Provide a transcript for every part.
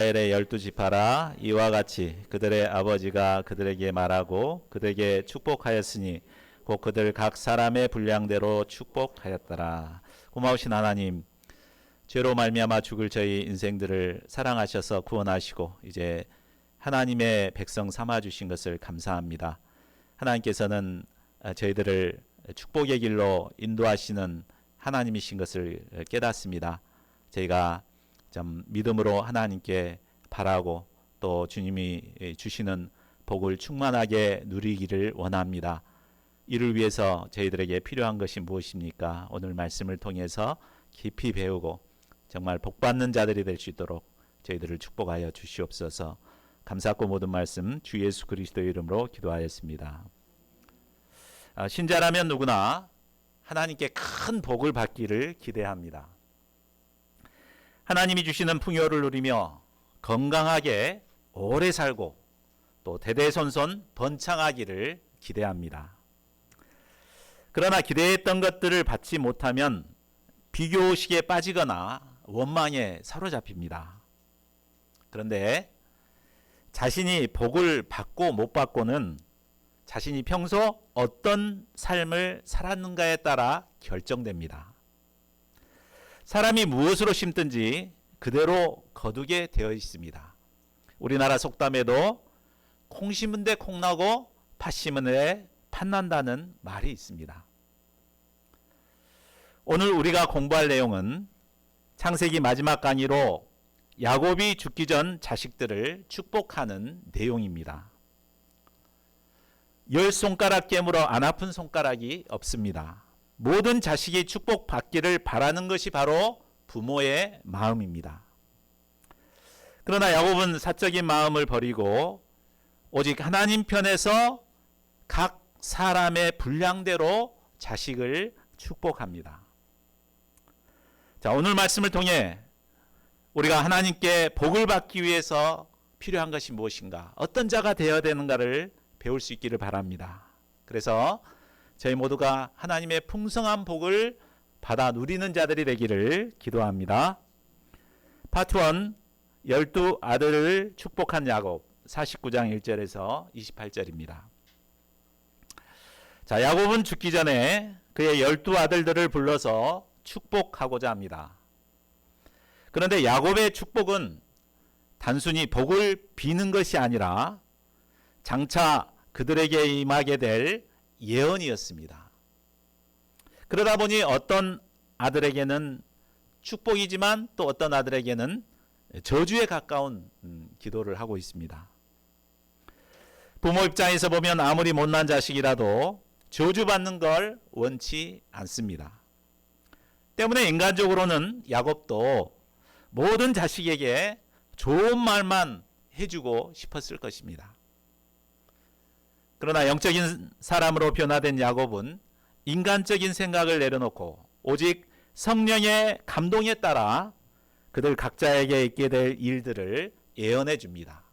이스라엘의 12지파라 이와 같이 그들의 아버지가 그들에게 말하고 그들에게 축복하였으니 곧 그들 각 사람의 분량대로 축복하였더라. 고마우신 하나님, 죄로 말미암아 죽을 저희 인생들을 사랑하셔서 구원하시고 이제 하나님의 백성 삼아주신 것을 감사합니다. 하나님께서는 저희들을 축복의 길로 인도하시는 하나님이신 것을 깨닫습니다. 저희가 좀 믿음으로 하나님께 바라고 또 주님이 주시는 복을 충만하게 누리기를 원합니다. 이를 위해서 저희들에게 필요한 것이 무엇입니까? 오늘 말씀을 통해서 깊이 배우고 정말 복받는 자들이 될 수 있도록 저희들을 축복하여 주시옵소서. 감사하고 모든 말씀 주 예수 그리스도의 이름으로 기도하였습니다. 신자라면 누구나 하나님께 큰 복을 받기를 기대합니다. 하나님이 주시는 풍요를 누리며 건강하게 오래 살고 또 대대손손 번창하기를 기대합니다. 그러나 기대했던 것들을 받지 못하면 비교의식에 빠지거나 원망에 사로잡힙니다. 그런데 자신이 복을 받고 못 받고는 자신이 평소 어떤 삶을 살았는가에 따라 결정됩니다. 사람이 무엇으로 심든지 그대로 거두게 되어 있습니다. 우리나라 속담에도 콩 심은 데 콩 나고 팥 심은 데 팥 난다는 말이 있습니다. 오늘 우리가 공부할 내용은 창세기 마지막 강의로 야곱이 죽기 전 자식들을 축복하는 내용입니다. 10손가락 깨물어 안 아픈 손가락이 없습니다. 모든 자식이 축복받기를 바라는 것이 바로 부모의 마음입니다. 그러나 야곱은 사적인 마음을 버리고 오직 하나님 편에서 각 사람의 분량대로 자식을 축복합니다. 자, 오늘 말씀을 통해 우리가 하나님께 복을 받기 위해서 필요한 것이 무엇인가, 어떤 자가 되어야 되는가를 배울 수 있기를 바랍니다. 그래서 저희 모두가 하나님의 풍성한 복을 받아 누리는 자들이 되기를 기도합니다. 파트 1, 12아들을 축복한 야곱, 49장 1절에서 28절입니다. 자, 야곱은 죽기 전에 그의 12아들들을 불러서 축복하고자 합니다. 그런데 야곱의 축복은 단순히 복을 비는 것이 아니라 장차 그들에게 임하게 될 예언이었습니다. 그러다 보니 어떤 아들에게는 축복이지만 또 어떤 아들에게는 저주에 가까운 기도를 하고 있습니다. 부모 입장에서 보면 아무리 못난 자식이라도 저주받는 걸 원치 않습니다. 때문에 인간적으로는 야곱도 모든 자식에게 좋은 말만 해주고 싶었을 것입니다. 그러나 영적인 사람으로 변화된 야곱은 인간적인 생각을 내려놓고 오직 성령의 감동에 따라 그들 각자에게 있게 될 일들을 예언해 줍니다.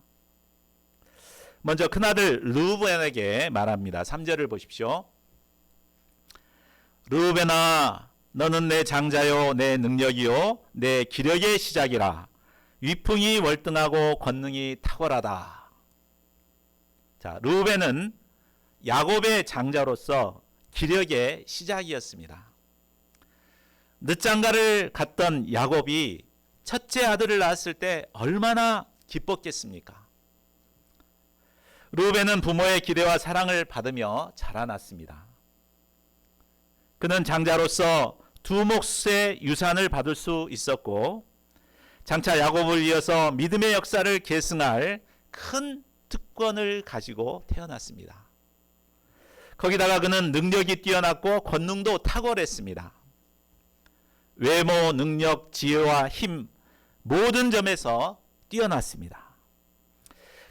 먼저 큰아들 르우벤에게 말합니다. 3절을 보십시오. 르우벤아, 너는 내 장자요 내 능력이요 내 기력의 시작이라. 위풍이 월등하고 권능이 탁월하다. 자, 르우벤은 야곱의 장자로서 기력의 시작이었습니다. 늦장가를 갔던 야곱이 첫째 아들을 낳았을 때 얼마나 기뻤겠습니까? 르우벤은 부모의 기대와 사랑을 받으며 자라났습니다. 그는 장자로서 두 몫의 유산을 받을 수 있었고 장차 야곱을 이어서 믿음의 역사를 계승할 큰 특권을 가지고 태어났습니다. 거기다가 그는 능력이 뛰어났고 권능도 탁월했습니다. 외모, 능력, 지혜와 힘 모든 점에서 뛰어났습니다.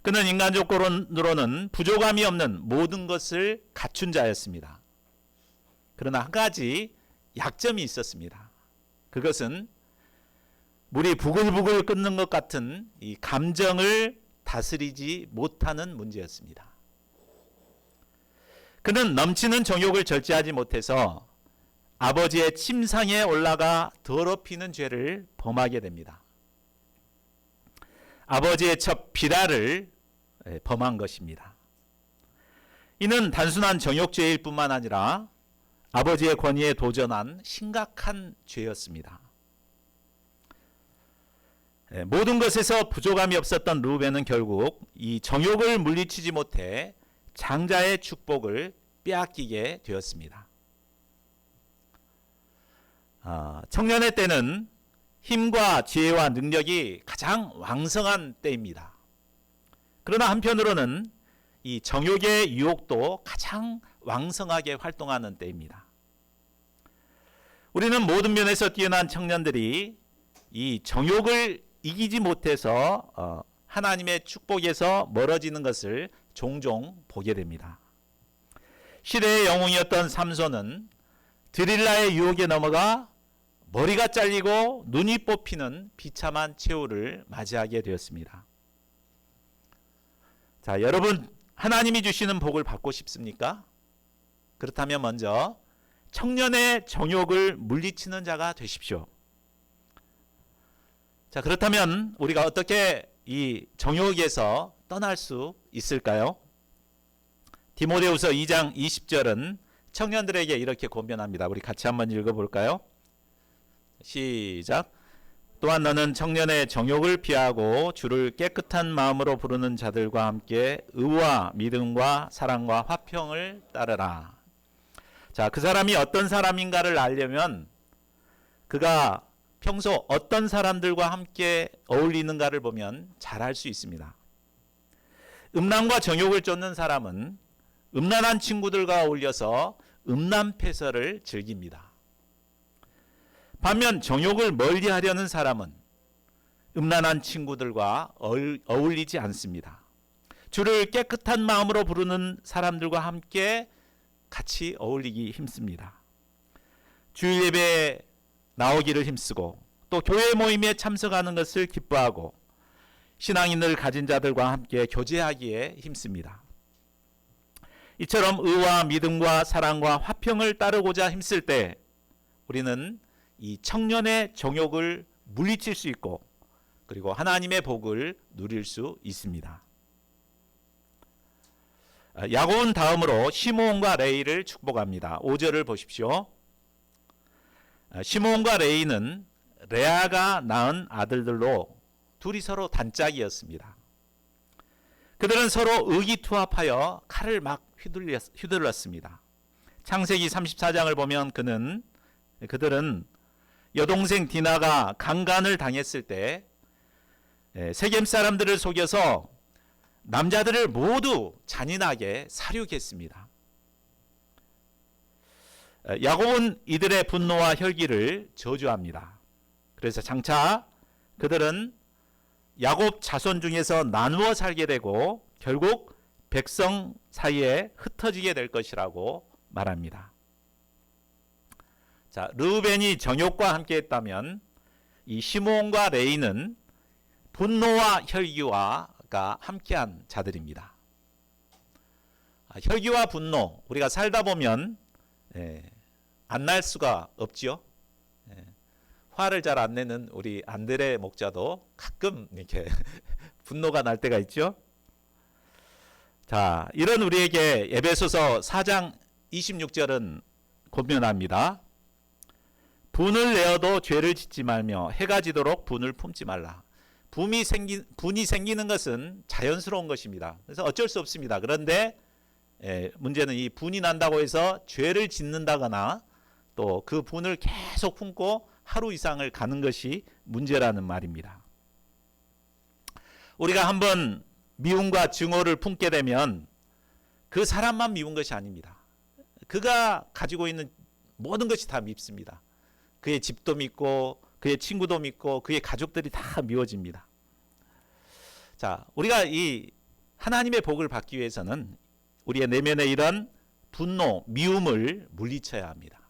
그는 인간적으로는 부족함이 없는 모든 것을 갖춘 자였습니다. 그러나 한 가지 약점이 있었습니다. 그것은 물이 부글부글 끓는 것 같은 이 감정을 다스리지 못하는 문제였습니다. 그는 넘치는 정욕을 절제하지 못해서 아버지의 침상에 올라가 더럽히는 죄를 범하게 됩니다. 아버지의 첩 비라를 범한 것입니다. 이는 단순한 정욕죄일 뿐만 아니라 아버지의 권위에 도전한 심각한 죄였습니다. 모든 것에서 부족함이 없었던 르우벤은 결국 이 정욕을 물리치지 못해 장자의 축복을 빼앗기게 되었습니다. 청년의 때는 힘과 지혜와 능력이 가장 왕성한 때입니다. 그러나 한편으로는 이 정욕의 유혹도 가장 왕성하게 활동하는 때입니다. 우리는 모든 면에서 뛰어난 청년들이 이 정욕을 이기지 못해서 하나님의 축복에서 멀어지는 것을 종종 보게 됩니다. 시대의 영웅이었던 삼손은 드릴라의 유혹에 넘어가 머리가 잘리고 눈이 뽑히는 비참한 최후를 맞이하게 되었습니다. 자, 여러분 하나님이 주시는 복을 받고 싶습니까? 그렇다면 먼저 청년의 정욕을 물리치는 자가 되십시오. 자, 그렇다면 우리가 어떻게 이 정욕에서 떠날 수 있을까요? 디모데후서 2장 20절은 청년들에게 이렇게 권면합니다. 우리 같이 한번 읽어볼까요? 시작. 또한 너는 청년의 정욕을 피하고 주를 깨끗한 마음으로 부르는 자들과 함께 의와 믿음과 사랑과 화평을 따르라. 자, 그 사람이 어떤 사람인가를 알려면 그가 평소 어떤 사람들과 함께 어울리는가를 보면 잘 알 수 있습니다. 음란과 정욕을 쫓는 사람은 음란한 친구들과 어울려서 음란패설을 즐깁니다. 반면 정욕을 멀리하려는 사람은 음란한 친구들과 어울리지 않습니다. 주를 깨끗한 마음으로 부르는 사람들과 함께 같이 어울리기 힘씁니다. 주일 예배에 나오기를 힘쓰고 또 교회 모임에 참석하는 것을 기뻐하고 신앙인을 가진 자들과 함께 교제하기에 힘씁니다. 이처럼 의와 믿음과 사랑과 화평을 따르고자 힘쓸 때 우리는 이 청년의 정욕을 물리칠 수 있고 그리고 하나님의 복을 누릴 수 있습니다. 야곱은 다음으로 시므온과 레이를 축복합니다. 5절을 보십시오. 시므온과 레이는 레아가 낳은 아들들로 둘이 서로 단짝이었습니다. 그들은 서로 의기투합하여 칼을 막 휘둘렀습니다. 창세기 34장을 보면 그들은 여동생 디나가 강간을 당했을 때 세겜 사람들을 속여서 남자들을 모두 잔인하게 살육했습니다. 야곱은 이들의 분노와 혈기를 저주합니다. 그래서 장차 그들은 야곱 자손 중에서 나누어 살게 되고 결국 백성 사이에 흩어지게 될 것이라고 말합니다. 자, 르우벤이 정욕과 함께 했다면 이 시므온과 레이는 분노와 혈기와 함께한 자들입니다. 혈기와 분노, 우리가 살다 보면 안 날 수가 없지요. 화를 잘 안 내는 우리 안드레 목자도 가끔 이렇게 분노가 날 때가 있죠. 자, 이런 우리에게 에베소서 4장 26절은 권면합니다. 분을 내어도 죄를 짓지 말며 해가 지도록 분을 품지 말라. 분이 생기는 것은 자연스러운 것입니다. 그래서 어쩔 수 없습니다. 그런데 문제는 이 분이 난다고 해서 죄를 짓는다거나 또 그 분을 계속 품고 하루 이상을 가는 것이 문제라는 말입니다. 우리가 한번 미움과 증오를 품게 되면 그 사람만 미운 것이 아닙니다. 그가 가지고 있는 모든 것이 다 밉습니다. 그의 집도 밉고 그의 친구도 밉고 그의 가족들이 다 미워집니다. 자, 우리가 이 하나님의 복을 받기 위해서는 우리의 내면에 이런 분노, 미움을 물리쳐야 합니다.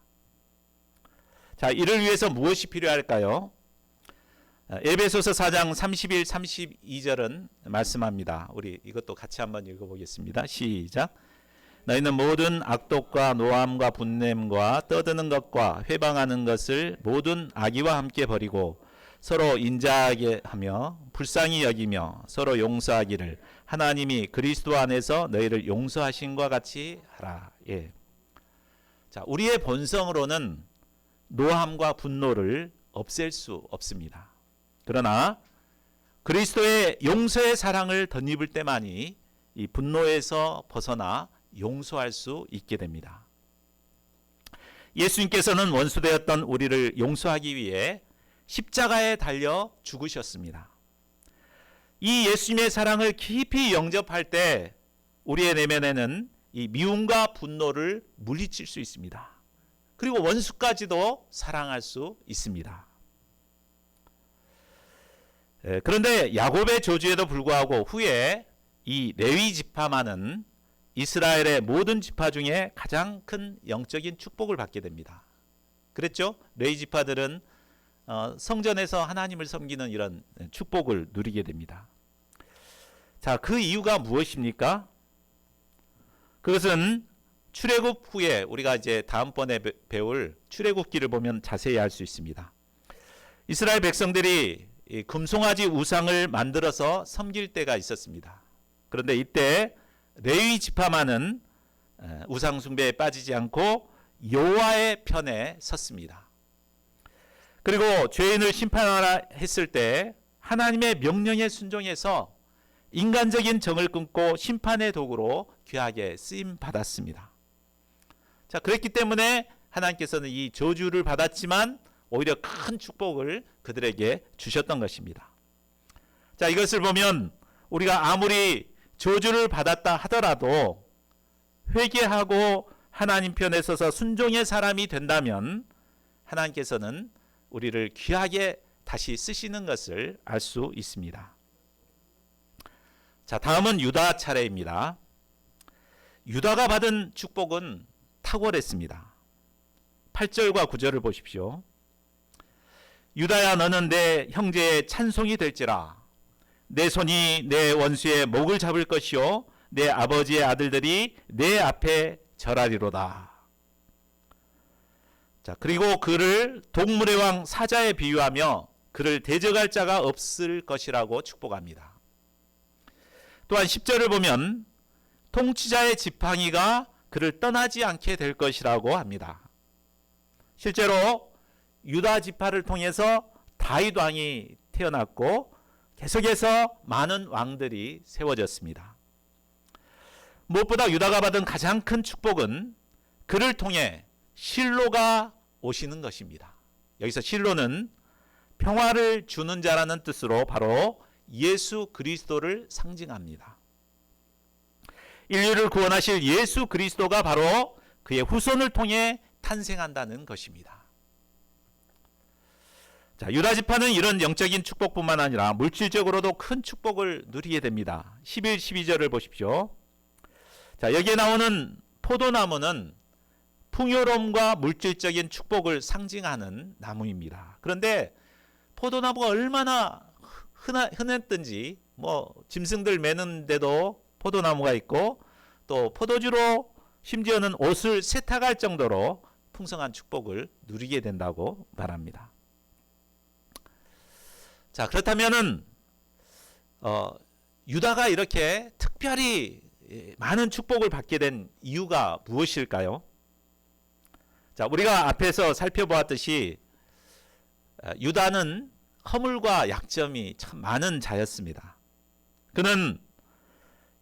자, 이를 위해서 무엇이 필요할까요? 에베소서 4장 31, 32절은 말씀합니다. 우리 이것도 같이 한번 읽어보겠습니다. 시작. 너희는 모든 악독과 노함과 분냄과 떠드는 것과 회방하는 것을 모든 악의와 함께 버리고 서로 인자하게 하며 불쌍히 여기며 서로 용서하기를 하나님이 그리스도 안에서 너희를 용서하신 것 같이 하라. 예. 자, 우리의 본성으로는 노함과 분노를 없앨 수 없습니다. 그러나 그리스도의 용서의 사랑을 덧입을 때만이 이 분노에서 벗어나 용서할 수 있게 됩니다. 예수님께서는 원수되었던 우리를 용서하기 위해 십자가에 달려 죽으셨습니다. 이 예수님의 사랑을 깊이 영접할 때 우리의 내면에는 이 미움과 분노를 물리칠 수 있습니다. 그리고 원수까지도 사랑할 수 있습니다. 그런데 야곱의 저주에도 불구하고 후에 이 레위 지파만은 이스라엘의 모든 지파 중에 가장 큰 영적인 축복을 받게 됩니다. 그랬죠? 레위 지파들은 성전에서 하나님을 섬기는 이런 축복을 누리게 됩니다. 자, 그 이유가 무엇입니까? 그것은 출애굽 후에 우리가 이제 다음번에 배울 출애굽기를 보면 자세히 알 수 있습니다. 이스라엘 백성들이 이 금송아지 우상을 만들어서 섬길 때가 있었습니다. 그런데 이때 레위 지파만은 우상 숭배에 빠지지 않고 여호와의 편에 섰습니다. 그리고 죄인을 심판하라 했을 때 하나님의 명령에 순종해서 인간적인 정을 끊고 심판의 도구로 귀하게 쓰임 받았습니다. 자, 그랬기 때문에 하나님께서는 이 저주를 받았지만 오히려 큰 축복을 그들에게 주셨던 것입니다. 자, 이것을 보면 우리가 아무리 저주를 받았다 하더라도 회개하고 하나님 편에 서서 순종의 사람이 된다면 하나님께서는 우리를 귀하게 다시 쓰시는 것을 알 수 있습니다. 자, 다음은 유다 차례입니다. 유다가 받은 축복은 탁월했습니다. 8절과 9절을 보십시오. 유다야, 너는 내 형제의 찬송이 될지라. 내 손이 내 원수의 목을 잡을 것이요 내 아버지의 아들들이 내 앞에 절하리로다. 자, 그리고 그를 동물의 왕 사자에 비유하며 그를 대적할 자가 없을 것이라고 축복합니다. 또한 10절을 보면 통치자의 지팡이가 그를 떠나지 않게 될 것이라고 합니다. 실제로 유다 지파를 통해서 다윗 왕이 태어났고 계속해서 많은 왕들이 세워졌습니다. 무엇보다 유다가 받은 가장 큰 축복은 그를 통해 실로가 오시는 것입니다. 여기서 실로는 평화를 주는 자라는 뜻으로 바로 예수 그리스도를 상징합니다. 인류를 구원하실 예수 그리스도가 바로 그의 후손을 통해 탄생한다는 것입니다. 자, 유다 지파는 이런 영적인 축복뿐만 아니라 물질적으로도 큰 축복을 누리게 됩니다. 11, 12절을 보십시오. 자, 여기에 나오는 포도나무는 풍요로움과 물질적인 축복을 상징하는 나무입니다. 그런데 포도나무가 얼마나 흔했든지 뭐 짐승들 매는데도 포도나무가 있고 또 포도주로 심지어는 옷을 세탁할 정도로 풍성한 축복을 누리게 된다고 말합니다. 자, 그렇다면은 유다가 이렇게 특별히 많은 축복을 받게 된 이유가 무엇일까요? 자, 우리가 앞에서 살펴보았듯이 유다는 허물과 약점이 참 많은 자였습니다. 그는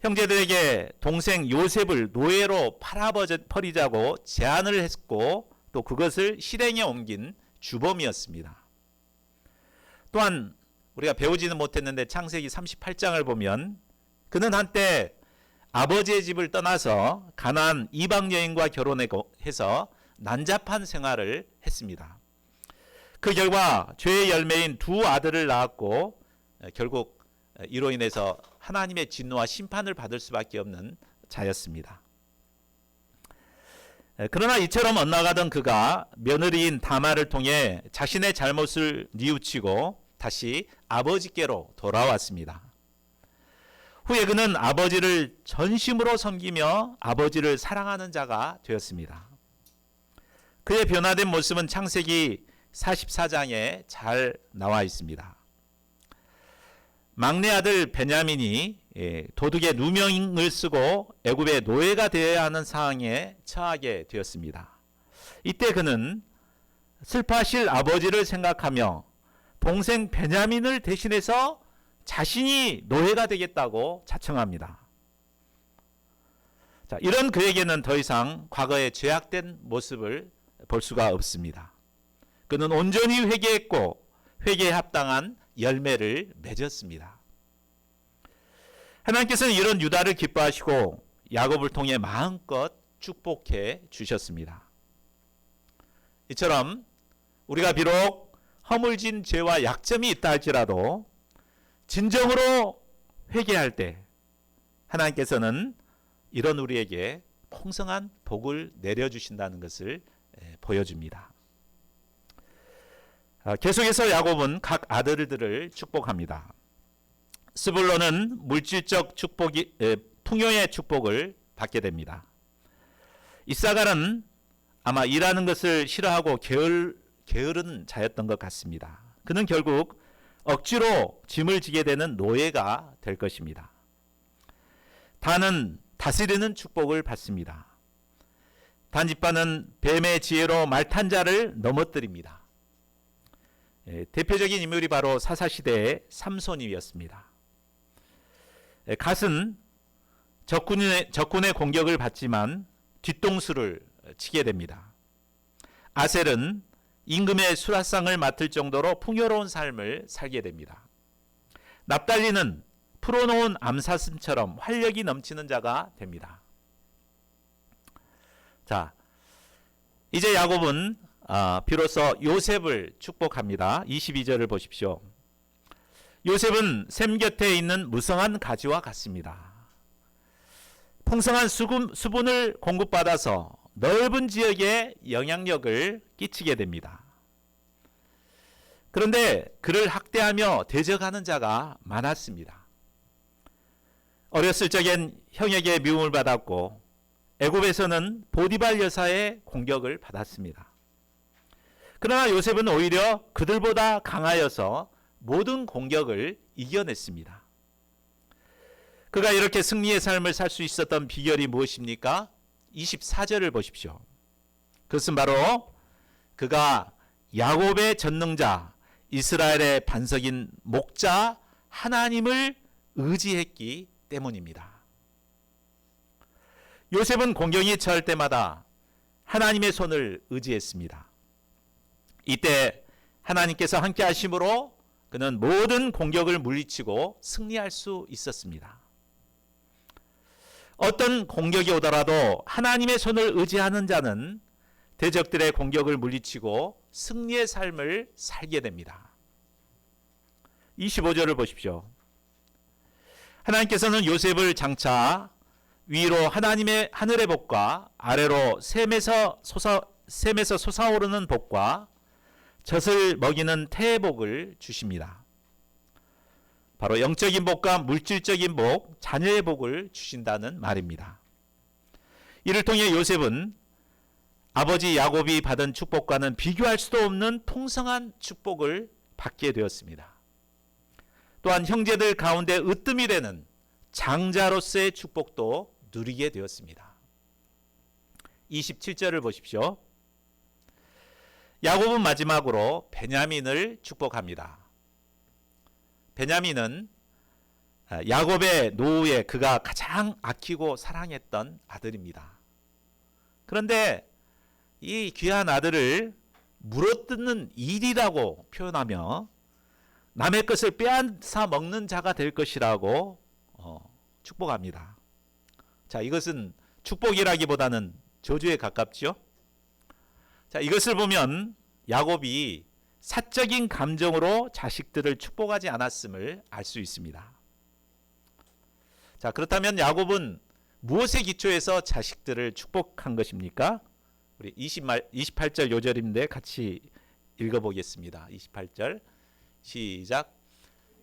형제들에게 동생 요셉을 노예로 팔아버리자고 제안을 했고 또 그것을 실행에 옮긴 주범이었습니다. 또한 우리가 배우지는 못했는데 창세기 38장을 보면 그는 한때 아버지의 집을 떠나서 가나안 이방 여인과 결혼해서 난잡한 생활을 했습니다. 그 결과 죄의 열매인 두 아들을 낳았고 결국 이로 인해서 하나님의 진노와 심판을 받을 수밖에 없는 자였습니다. 그러나 이처럼 엇나가던 그가 며느리인 다말을 통해 자신의 잘못을 뉘우치고 다시 아버지께로 돌아왔습니다. 후에 그는 아버지를 전심으로 섬기며 아버지를 사랑하는 자가 되었습니다. 그의 변화된 모습은 창세기 44장에 잘 나와 있습니다. 막내 아들 베냐민이 도둑의 누명을 쓰고 애굽의 노예가 되어야 하는 상황에 처하게 되었습니다. 이때 그는 슬퍼하실 아버지를 생각하며 동생 베냐민을 대신해서 자신이 노예가 되겠다고 자청합니다. 자, 이런 그에게는 더 이상 과거의 죄악된 모습을 볼 수가 없습니다. 그는 온전히 회개했고 회개에 합당한 열매를 맺었습니다. 하나님께서는 이런 유다를 기뻐하시고 야곱을 통해 마음껏 축복해 주셨습니다. 이처럼 우리가 비록 허물진 죄와 약점이 있다 할지라도 진정으로 회개할 때 하나님께서는 이런 우리에게 풍성한 복을 내려주신다는 것을 보여줍니다. 계속해서 야곱은 각 아들들을 축복합니다. 스불론은 물질적 축복이 풍요의 축복을 받게 됩니다. 이사갈은 아마 일하는 것을 싫어하고 게으른 자였던 것 같습니다. 그는 결국 억지로 짐을 지게 되는 노예가 될 것입니다. 단은 다스리는 축복을 받습니다. 단집반은 뱀의 지혜로 말탄 자를 넘어뜨립니다. 대표적인 인물이 바로 사사시대의 삼손이었습니다. 갓은 적군의 공격을 받지만 뒤통수를 치게 됩니다. 아셀은 임금의 수라상을 맡을 정도로 풍요로운 삶을 살게 됩니다. 납달리는 풀어놓은 암사슴처럼 활력이 넘치는 자가 됩니다. 자, 이제 야곱은 비로소 요셉을 축복합니다. 22절을 보십시오. 요셉은 샘 곁에 있는 무성한 가지와 같습니다. 풍성한 수분을 공급받아서 넓은 지역에 영향력을 끼치게 됩니다. 그런데 그를 학대하며 대적하는 자가 많았습니다. 어렸을 적엔 형에게 미움을 받았고 애굽에서는 보디발 여사의 공격을 받았습니다. 그러나 요셉은 오히려 그들보다 강하여서 모든 공격을 이겨냈습니다. 그가 이렇게 승리의 삶을 살 수 있었던 비결이 무엇입니까? 24절을 보십시오. 그것은 바로 그가 야곱의 전능자, 이스라엘의 반석인 목자 하나님을 의지했기 때문입니다. 요셉은 공경이 처할 때마다 하나님의 손을 의지했습니다. 이때 하나님께서 함께 하심으로 그는 모든 공격을 물리치고 승리할 수 있었습니다. 어떤 공격이 오더라도 하나님의 손을 의지하는 자는 대적들의 공격을 물리치고 승리의 삶을 살게 됩니다. 25절을 보십시오. 하나님께서는 요셉을 장차 위로 하나님의 하늘의 복과 아래로 샘에서 솟아오르는 복과 젖을 먹이는 태의 복을 주십니다. 바로 영적인 복과 물질적인 복, 자녀의 복을 주신다는 말입니다. 이를 통해 요셉은 아버지 야곱이 받은 축복과는 비교할 수도 없는 풍성한 축복을 받게 되었습니다. 또한 형제들 가운데 으뜸이 되는 장자로서의 축복도 누리게 되었습니다. 27절을 보십시오. 야곱은 마지막으로 베냐민을 축복합니다. 베냐민은 야곱의 노후에 그가 가장 아끼고 사랑했던 아들입니다. 그런데 이 귀한 아들을 물어뜯는 일이라고 표현하며 남의 것을 빼앗아 먹는 자가 될 것이라고 축복합니다. 자, 이것은 축복이라기보다는 저주에 가깝죠. 자, 이것을 보면 야곱이 사적인 감정으로 자식들을 축복하지 않았음을 알 수 있습니다. 자, 그렇다면 야곱은 무엇에 기초해서 자식들을 축복한 것입니까? 우리 28절 요절인데 같이 읽어보겠습니다. 28절 시작.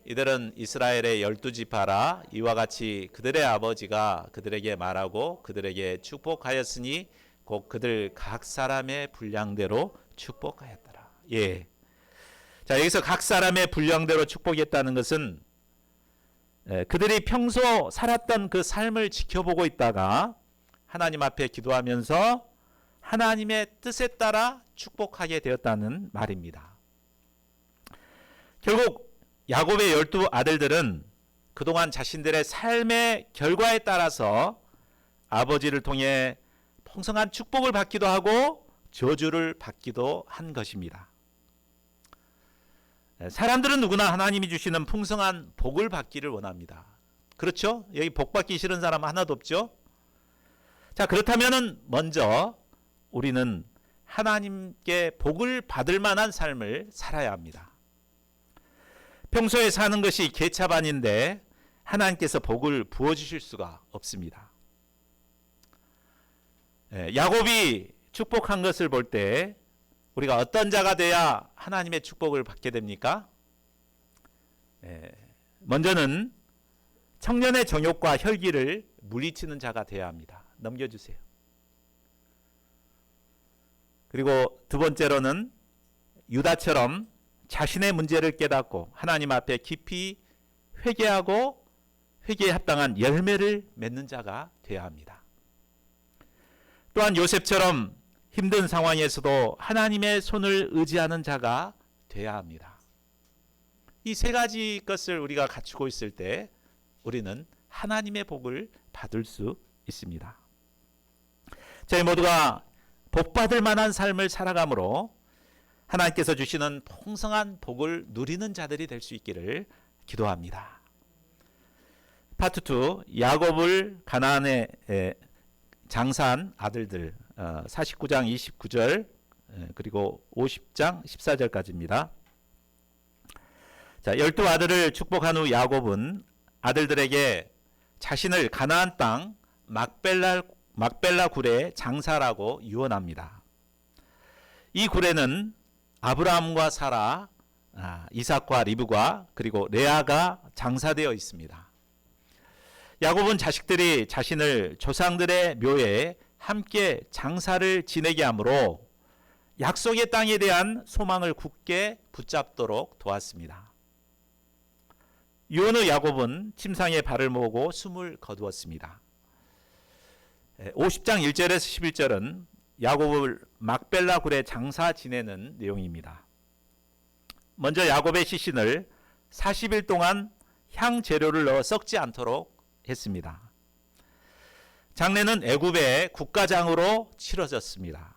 이들은 이스라엘의 12지파라. 이와 같이 그들의 아버지가 그들에게 말하고 그들에게 축복하였으니 곧 그들 각 사람의 분량대로 축복하였더라. 예. 자, 여기서 각 사람의 분량대로 축복했다는 것은 그들이 평소 살았던 그 삶을 지켜보고 있다가 하나님 앞에 기도하면서 하나님의 뜻에 따라 축복하게 되었다는 말입니다. 결국 야곱의 12 아들들은 그동안 자신들의 삶의 결과에 따라서 아버지를 통해 풍성한 축복을 받기도 하고 저주를 받기도 한 것입니다. 사람들은 누구나 하나님이 주시는 풍성한 복을 받기를 원합니다. 그렇죠? 여기 복 받기 싫은 사람 하나도 없죠? 자, 그렇다면 먼저 우리는 하나님께 복을 받을 만한 삶을 살아야 합니다. 평소에 사는 것이 개차반인데 하나님께서 복을 부어주실 수가 없습니다. 야곱이 축복한 것을 볼 때 우리가 어떤 자가 돼야 하나님의 축복을 받게 됩니까? 먼저는 청년의 정욕과 혈기를 물리치는 자가 되어야 합니다. 넘겨주세요. 그리고 두 번째로는 유다처럼 자신의 문제를 깨닫고 하나님 앞에 깊이 회개하고 회개에 합당한 열매를 맺는 자가 되어야 합니다. 또한 요셉처럼 힘든 상황에서도 하나님의 손을 의지하는 자가 되어야 합니다. 이 세 가지 것을 우리가 갖추고 있을 때 우리는 하나님의 복을 받을 수 있습니다. 저희 모두가 복받을 만한 삶을 살아감으로 하나님께서 주시는 풍성한 복을 누리는 자들이 될 수 있기를 기도합니다. 파트 2, 야곱을 가나안에 장사한 아들들 49장 29절 그리고 50장 14절까지입니다. 자, 12 아들을 축복한 후 야곱은 아들들에게 자신을 가나안 땅 막벨라 굴에 장사라고 유언합니다. 이 굴에는 아브라함과 사라, 이삭과 리브가 그리고 레아가 장사되어 있습니다. 야곱은 자식들이 자신을 조상들의 묘에 함께 장사를 지내게 하므로 약속의 땅에 대한 소망을 굳게 붙잡도록 도왔습니다. 유언 후 야곱은 침상에 발을 모으고 숨을 거두었습니다. 50장 1절에서 11절은 야곱을 막벨라 굴에 장사 지내는 내용입니다. 먼저 야곱의 시신을 40일 동안 향 재료를 넣어 썩지 않도록 했습니다. 장례는 애굽의 국가장으로 치러졌습니다.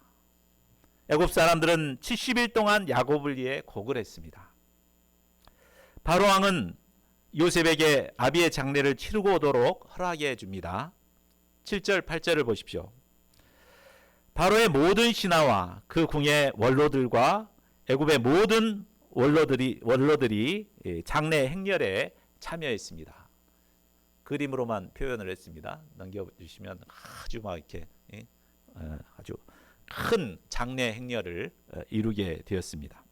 애굽 사람들은 70일 동안 야곱을 위해 곡을 했습니다. 바로 왕은 요셉에게 아비의 장례를 치르고 오도록 허락해 줍니다. 7절 8절을 보십시오. 바로의 모든 신하와 그 궁의 원로들과 애굽의 모든 원로들이 장례 행렬에 참여했습니다. 그림으로만 표현을 했습니다. 넘겨주시면 아주 막 이렇게 아주 큰 장례 행렬을 이루게 되었습니다.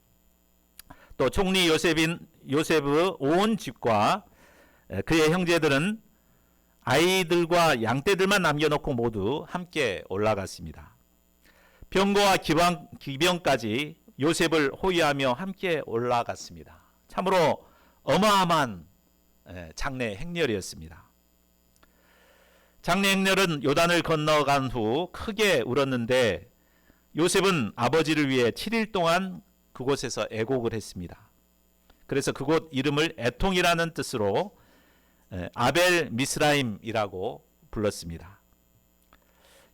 또 총리 요셉의 온 집과 그의 형제들은 아이들과 양떼들만 남겨놓고 모두 함께 올라갔습니다. 병거와 기병까지 요셉을 호위하며 함께 올라갔습니다. 참으로 어마어마한 장례 행렬이었습니다. 장례 행렬은 요단을 건너간 후 크게 울었는데 요셉은 아버지를 위해 7일 동안 그곳에서 애곡을 했습니다. 그래서 그곳 이름을 애통이라는 뜻으로 아벨 미스라임이라고 불렀습니다.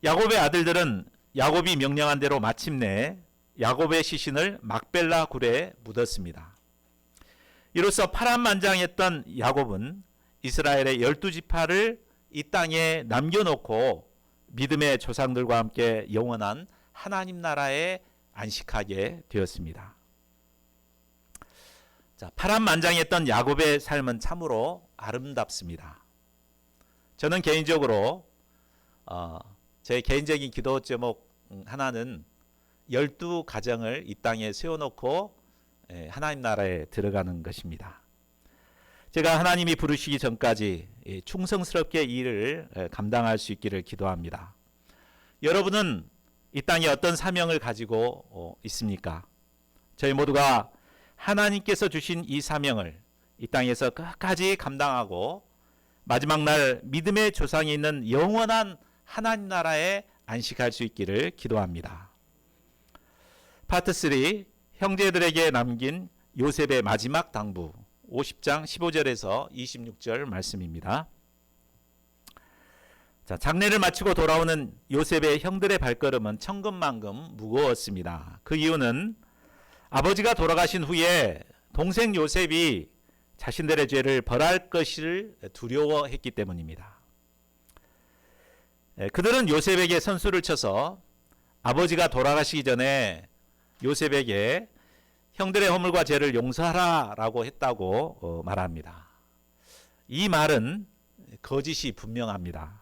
야곱의 아들들은 야곱이 명령한 대로 마침내 야곱의 시신을 막벨라 굴에 묻었습니다. 이로써 파란만장했던 야곱은 이스라엘의 12지파를 이 땅에 남겨놓고 믿음의 조상들과 함께 영원한 하나님 나라에 안식하게 되었습니다. 자, 파란만장했던 야곱의 삶은 참으로 아름답습니다. 저는 개인적으로 제 개인적인 기도 제목 하나는 12가정을 이 땅에 세워놓고 하나님 나라에 들어가는 것입니다. 제가 하나님이 부르시기 전까지 충성스럽게 이 일을 감당할 수 있기를 기도합니다. 여러분은 이 땅에 어떤 사명을 가지고 있습니까? 저희 모두가 하나님께서 주신 이 사명을 이 땅에서 끝까지 감당하고 마지막 날 믿음의 조상이 있는 영원한 하나님 나라에 안식할 수 있기를 기도합니다. 파트 3, 형제들에게 남긴 요셉의 마지막 당부, 50장 15절에서 26절 말씀입니다. 자, 장례를 마치고 돌아오는 요셉의 형들의 발걸음은 천근만근 무거웠습니다. 그 이유는 아버지가 돌아가신 후에 동생 요셉이 자신들의 죄를 벌할 것을 두려워했기 때문입니다. 그들은 요셉에게 선수를 쳐서 아버지가 돌아가시기 전에 요셉에게 형들의 허물과 죄를 용서하라라고 했다고 말합니다. 이 말은 거짓이 분명합니다.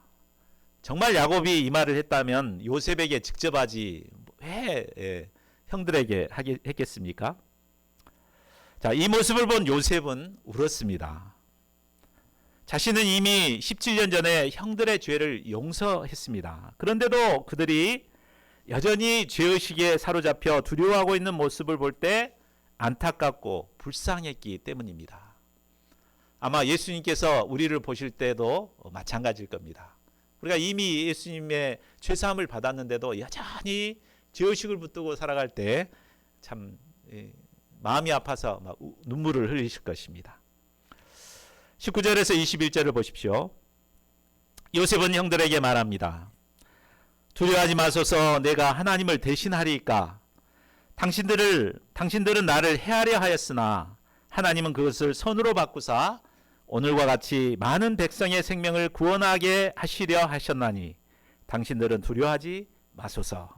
정말 야곱이 이 말을 했다면 요셉에게 직접 하지 왜 형들에게 했겠습니까? 자, 이 모습을 본 요셉은 울었습니다. 자신은 이미 17년 전에 형들의 죄를 용서했습니다. 그런데도 그들이 여전히 죄의식에 사로잡혀 두려워하고 있는 모습을 볼 때 안타깝고 불쌍했기 때문입니다. 아마 예수님께서 우리를 보실 때도 마찬가지일 겁니다. 우리가 이미 예수님의 죄사함을 받았는데도 여전히 죄의식을 붙들고 살아갈 때 참 마음이 아파서 막 눈물을 흘리실 것입니다. 19절에서 21절을 보십시오. 요셉은 형들에게 말합니다. 두려워하지 마소서. 내가 하나님을 대신하리이까. 당신들은 나를 해하려 하였으나 하나님은 그것을 선으로 바꾸사 오늘과 같이 많은 백성의 생명을 구원하게 하시려 하셨나니 당신들은 두려워하지 마소서.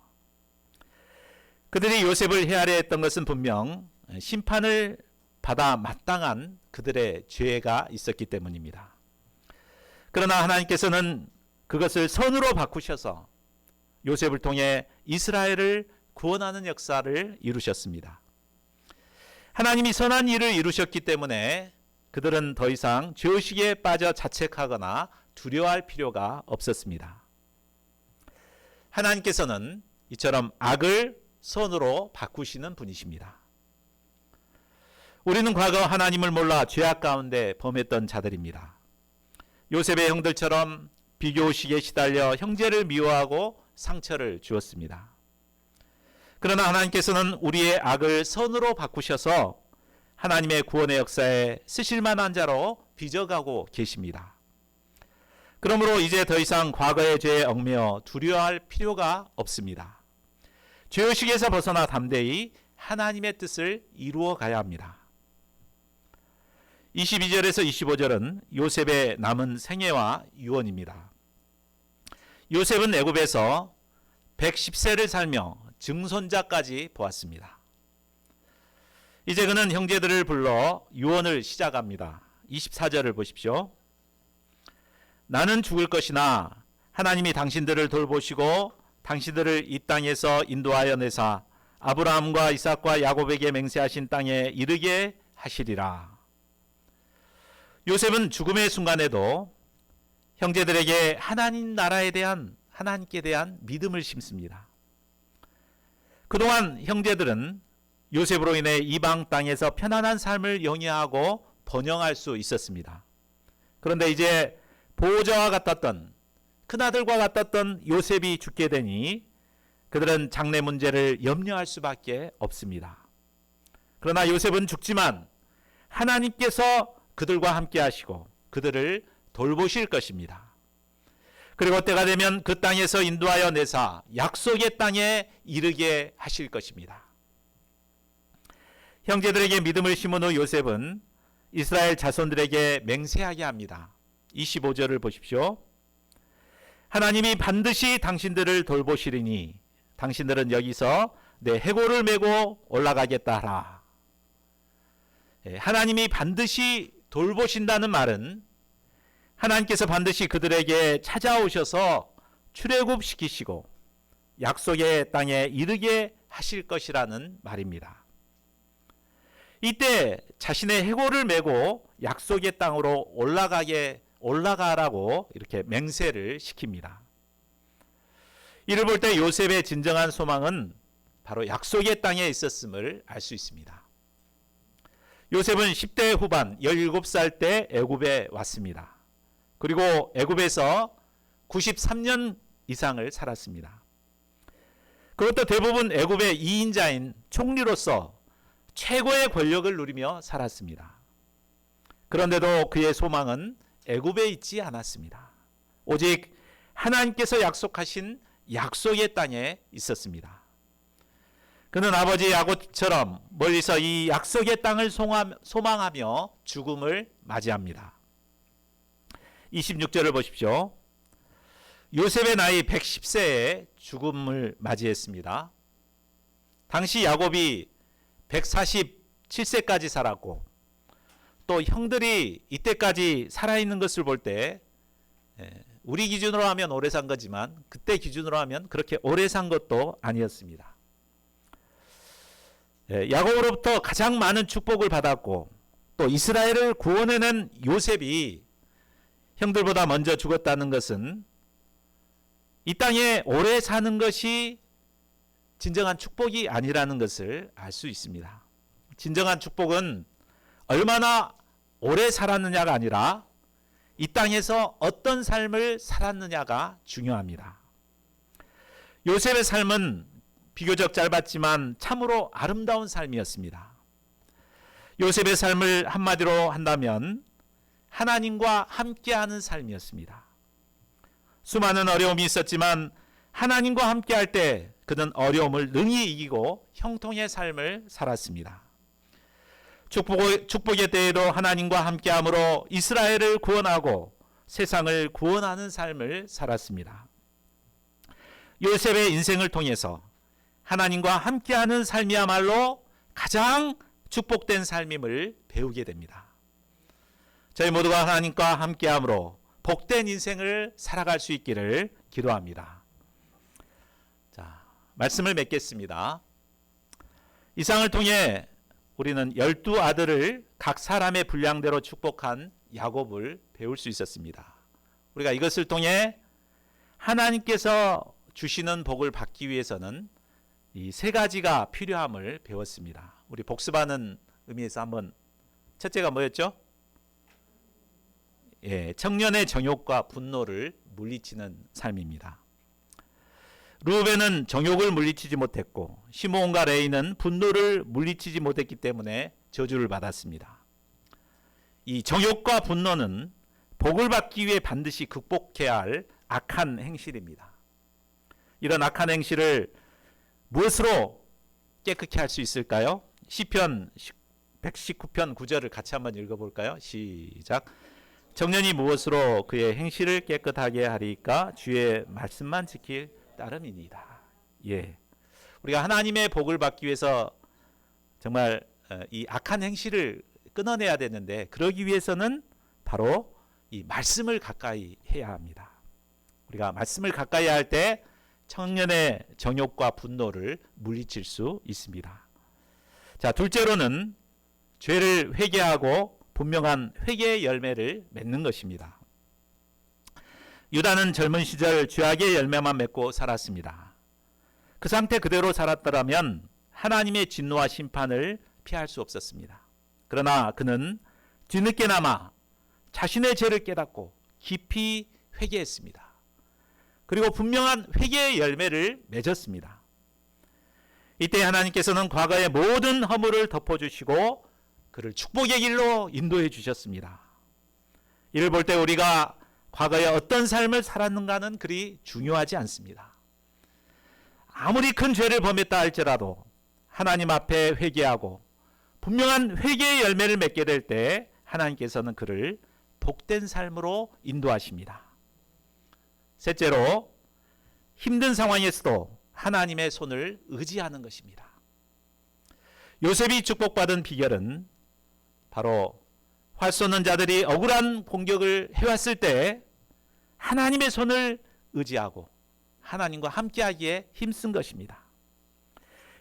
그들이 요셉을 해하려 했던 것은 분명 심판을 받아 마땅한 그들의 죄가 있었기 때문입니다. 그러나 하나님께서는 그것을 선으로 바꾸셔서 요셉을 통해 이스라엘을 구원하는 역사를 이루셨습니다. 하나님이 선한 일을 이루셨기 때문에 그들은 더 이상 죄의식에 빠져 자책하거나 두려워할 필요가 없었습니다. 하나님께서는 이처럼 악을 선으로 바꾸시는 분이십니다. 우리는 과거 하나님을 몰라 죄악 가운데 범했던 자들입니다. 요셉의 형들처럼 비교의식에 시달려 형제를 미워하고 상처를 주었습니다. 그러나 하나님께서는 우리의 악을 선으로 바꾸셔서 하나님의 구원의 역사에 쓰실 만한 자로 빚어가고 계십니다. 그러므로 이제 더 이상 과거의 죄에 얽매여 두려워할 필요가 없습니다. 죄의식에서 벗어나 담대히 하나님의 뜻을 이루어 가야 합니다. 22절에서 25절은 요셉의 남은 생애와 유언입니다. 요셉은 애굽에서 110세를 살며 증손자까지 보았습니다. 이제 그는 형제들을 불러 유언을 시작합니다. 24절을 보십시오. 나는 죽을 것이나 하나님이 당신들을 돌보시고 당신들을 이 땅에서 인도하여 내사 아브라함과 이삭과 야곱에게 맹세하신 땅에 이르게 하시리라. 요셉은 죽음의 순간에도 형제들에게 하나님 나라에 대한 하나님께 대한 믿음을 심습니다. 그동안 형제들은 요셉으로 인해 이방 땅에서 편안한 삶을 영위하고 번영할 수 있었습니다. 그런데 이제 보호자와 같았던 큰아들과 같았던 요셉이 죽게 되니 그들은 장래 문제를 염려할 수밖에 없습니다. 그러나 요셉은 죽지만 하나님께서 그들과 함께 하시고 그들을 돌보실 것입니다. 그리고 때가 되면 그 땅에서 인도하여 내사 약속의 땅에 이르게 하실 것입니다. 형제들에게 믿음을 심은 후 요셉은 이스라엘 자손들에게 맹세하게 합니다. 25절을 보십시오. 하나님이 반드시 당신들을 돌보시리니 당신들은 여기서 내 해골을 메고 올라가겠다 하라. 하나님이 반드시 돌보신다는 말은 하나님께서 반드시 그들에게 찾아오셔서 출애굽시키시고 약속의 땅에 이르게 하실 것이라는 말입니다. 이때 자신의 해골을 메고 약속의 땅으로 올라가라고 이렇게 맹세를 시킵니다. 이를 볼 때 요셉의 진정한 소망은 바로 약속의 땅에 있었음을 알 수 있습니다. 요셉은 10대 후반 17살 때 애굽에 왔습니다. 그리고 애굽에서 93년 이상을 살았습니다. 그것도 대부분 애굽의 2인자인 총리로서 최고의 권력을 누리며 살았습니다. 그런데도 그의 소망은 애굽에 있지 않았습니다. 오직 하나님께서 약속하신 약속의 땅에 있었습니다. 그는 아버지 야곱처럼 멀리서 이 약속의 땅을 소망하며 죽음을 맞이합니다. 26절을 보십시오. 요셉의 나이 110세에 죽음을 맞이했습니다. 당시 야곱이 147세까지 살았고 또 형들이 이때까지 살아있는 것을 볼 때 우리 기준으로 하면 오래 산 거지만 그때 기준으로 하면 그렇게 오래 산 것도 아니었습니다. 야곱으로부터 가장 많은 축복을 받았고 또 이스라엘을 구원해낸 요셉이 형들보다 먼저 죽었다는 것은 이 땅에 오래 사는 것이 진정한 축복이 아니라는 것을 알 수 있습니다. 진정한 축복은 얼마나 오래 살았느냐가 아니라 이 땅에서 어떤 삶을 살았느냐가 중요합니다. 요셉의 삶은 비교적 짧았지만 참으로 아름다운 삶이었습니다. 요셉의 삶을 한마디로 한다면 하나님과 함께하는 삶이었습니다. 수많은 어려움이 있었지만 하나님과 함께할 때 그는 어려움을 능히 이기고 형통의 삶을 살았습니다. 축복의 때에도 하나님과 함께함으로 이스라엘을 구원하고 세상을 구원하는 삶을 살았습니다. 요셉의 인생을 통해서 하나님과 함께하는 삶이야말로 가장 축복된 삶임을 배우게 됩니다. 저희 모두가 하나님과 함께함으로 복된 인생을 살아갈 수 있기를 기도합니다. 자, 말씀을 맺겠습니다. 이상을 통해 우리는 12아들을 각 사람의 분량대로 축복한 야곱을 배울 수 있었습니다. 우리가 이것을 통해 하나님께서 주시는 복을 받기 위해서는 이 세 가지가 필요함을 배웠습니다. 우리 복습하는 의미에서 한번 첫째가 뭐였죠? 청년의 정욕과 분노를 물리치는 삶입니다. 루벤은 정욕을 물리치지 못했고 시므온과 레위는 분노를 물리치지 못했기 때문에 저주를 받았습니다. 이 정욕과 분노는 복을 받기 위해 반드시 극복해야 할 악한 행실입니다. 이런 악한 행실을 무엇으로 깨끗게 할 수 있을까요? 시편 119편 9절을 같이 한번 읽어볼까요? 시작. 청년이 무엇으로 그의 행실을 깨끗하게 하리까? 주의 말씀만 지킬 따름이니이다. 우리가 하나님의 복을 받기 위해서 정말 이 악한 행실을 끊어내야 되는데 그러기 위해서는 바로 이 말씀을 가까이 해야 합니다. 우리가 말씀을 가까이 할 때 청년의 정욕과 분노를 물리칠 수 있습니다. 자, 둘째로는 죄를 회개하고 분명한 회개의 열매를 맺는 것입니다. 유다는 젊은 시절 죄악의 열매만 맺고 살았습니다. 그 상태 그대로 살았더라면 하나님의 진노와 심판을 피할 수 없었습니다. 그러나 그는 뒤늦게나마 자신의 죄를 깨닫고 깊이 회개했습니다. 그리고 분명한 회개의 열매를 맺었습니다. 이때 하나님께서는 과거의 모든 허물을 덮어주시고 그를 축복의 길로 인도해 주셨습니다. 이를 볼 때 우리가 과거에 어떤 삶을 살았는가는 그리 중요하지 않습니다. 아무리 큰 죄를 범했다 할지라도 하나님 앞에 회개하고 분명한 회개의 열매를 맺게 될 때 하나님께서는 그를 복된 삶으로 인도하십니다. 셋째로 힘든 상황에서도 하나님의 손을 의지하는 것입니다. 요셉이 축복받은 비결은 바로 활 쏘는 자들이 억울한 공격을 해왔을 때 하나님의 손을 의지하고 하나님과 함께하기에 힘쓴 것입니다.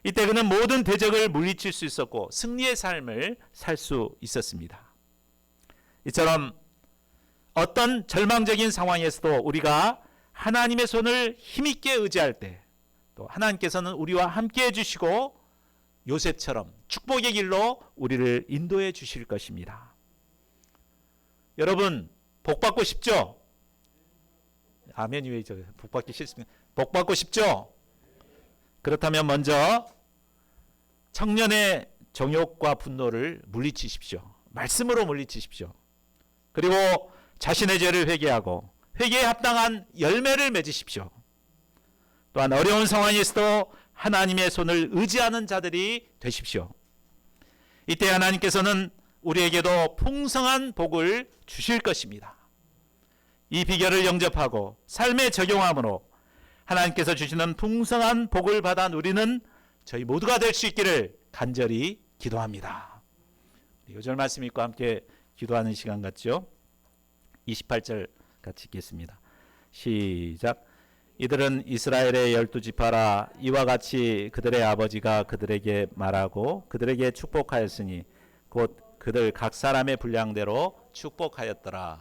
이때 그는 모든 대적을 물리칠 수 있었고 승리의 삶을 살 수 있었습니다. 이처럼 어떤 절망적인 상황에서도 우리가 하나님의 손을 힘있게 의지할 때 또 하나님께서는 우리와 함께 해주시고 요셉처럼 축복의 길로 우리를 인도해 주실 것입니다. 여러분 복 받고 싶죠? 아멘이 왜 복 받기 싫습니까? 복 받고 싶죠? 그렇다면 먼저 청년의 정욕과 분노를 물리치십시오. 말씀으로 물리치십시오. 그리고 자신의 죄를 회개하고 회개에 합당한 열매를 맺으십시오. 또한 어려운 상황에서도 하나님의 손을 의지하는 자들이 되십시오. 이때 하나님께서는 우리에게도 풍성한 복을 주실 것입니다. 이 비결을 영접하고 삶에 적용함으로 하나님께서 주시는 풍성한 복을 받아 누리는 저희 모두가 될 수 있기를 간절히 기도합니다. 요절 말씀 읽고 함께 기도하는 시간 같죠? 28절 같이 읽겠습니다. 시작. 이들은 이스라엘의 12지파라. 이와 같이 그들의 아버지가 그들에게 말하고 그들에게 축복하였으니 곧 그들 각 사람의 분량대로 축복하였더라.